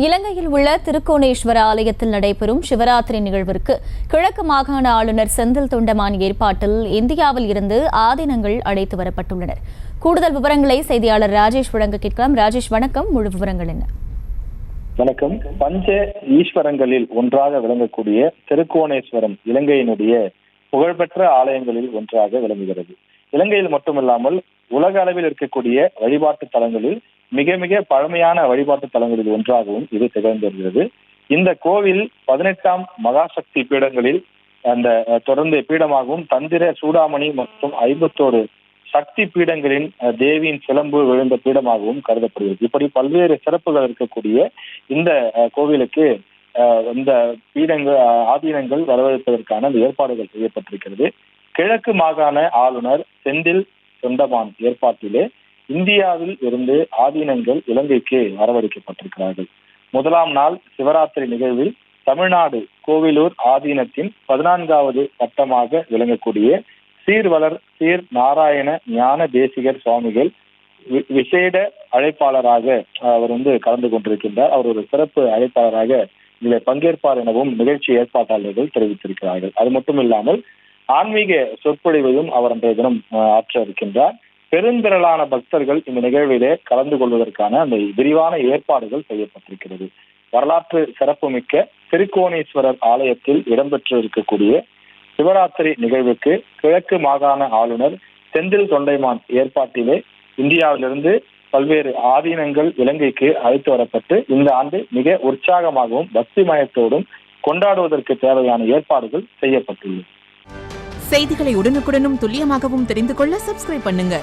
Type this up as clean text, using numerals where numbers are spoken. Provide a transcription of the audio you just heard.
இலங்கையில் உள்ள திருக்கோணேஸ்வர ஆலயத்தில் நடைபெறும் சிவராத்திரி நிகழ்விற்கு கிழக்கு மாகாண ஆளுநர் செந்தில் தொண்டமான் ஏற்பாட்டில் இந்தியாவில் இருந்து ஆதீனங்கள் அழைத்து வரப்பட்டுள்ளனர். கூடுதல் விவரங்களை செய்தியாளர் ராஜேஷ் வழங்க கேட்கலாம். ராஜேஷ், வணக்கம். முழு விவரங்கள் என்ன? வணக்கம். பஞ்ச ஈஸ்வரங்களில் ஒன்றாக விளங்கக்கூடிய திருக்கோணேஸ்வரம் இலங்கையினுடைய புகழ்பெற்ற ஆலயங்களில் ஒன்றாக விளங்குகிறது. இலங்கையில் மட்டுமில்லாமல் உலக அளவில் இருக்கக்கூடிய வழிபாட்டு தலங்களில் மிக மிக பழமையான வழிபாட்டு தலங்களில் ஒன்றாகவும் இது திகழ்ந்திருக்கிறது. இந்த கோவில் 18ஆம் மகாசக்தி பீடங்களில் அந்த தொடர்ந்து பீடமாகவும் தந்திர சூடாமணி மற்றும் 51 சக்தி பீடங்களின் தேவியின் சிலம்பு விழுந்த பீடமாகவும் கருதப்படுகிறது. இப்படி பல்வேறு சிறப்புகள் இருக்கக்கூடிய இந்த கோவிலுக்கு இந்த ஆதீனங்கள் வரவழைப்பதற்கான ஏற்பாடுகள் செய்யப்பட்டிருக்கிறது. கிழக்கு மாகாண ஆளுநர் செந்தில் தொண்டமான் ஏற்பாட்டிலே இந்தியாவில் இருந்து ஆதீனங்கள் இலங்கைக்கு வரவழைக்கப்பட்டிருக்கிறார்கள். முதலாம் நாள் சிவராத்திரி நிகழ்வில் தமிழ்நாடு கோவிலூர் ஆதீனத்தின் 14வது வட்டமாக விளங்கக்கூடிய சீர்வளர் சீர் நாராயண ஞான தேசிகர் சுவாமிகள் விசேட அழைப்பாளராக அவர் கலந்து கொண்டிருக்கின்றார். அவர் ஒரு சிறப்பு அழைப்பாளராக இதில் பங்கேற்பார் எனவும் நிகழ்ச்சி ஏற்பாட்டாளர்கள் தெரிவித்திருக்கிறார்கள். அது மட்டும் இல்லாமல் ஆன்மீக சொற்பொழிவையும் அவர் அன்றைய தினம் ஆற்ற இருக்கின்றார். பெருந்திரளான பக்தர்கள் இந்த நிகழ்விலே கலந்து கொள்வதற்கான அந்த விரிவான ஏற்பாடுகள் செய்யப்பட்டிருக்கிறது. வரலாற்று சிறப்புமிக்க திருக்கோணேஸ்வரர் ஆலயத்தில் இடம்பெற்று இருக்கக்கூடிய சிவராத்திரி நிகழ்வுக்கு கிழக்கு மாகாண ஆளுநர் செந்தில் தொண்டைமான் ஏற்பாட்டிலே இந்தியாவிலிருந்து பல்வேறு ஆதீனங்கள் இலங்கைக்கு அழைத்து வரப்பட்டு இந்த ஆண்டு மிக உற்சாகமாகவும் பக்திமயத்தோடும் கொண்டாடுவதற்கு தேவையான ஏற்பாடுகள் செய்யப்பட்டுள்ளது. செய்திகளை உடனுக்குடனும் துல்லியமாகவும் தெரிந்து கொள்ள சப்ஸ்கிரைப் பண்ணுங்க.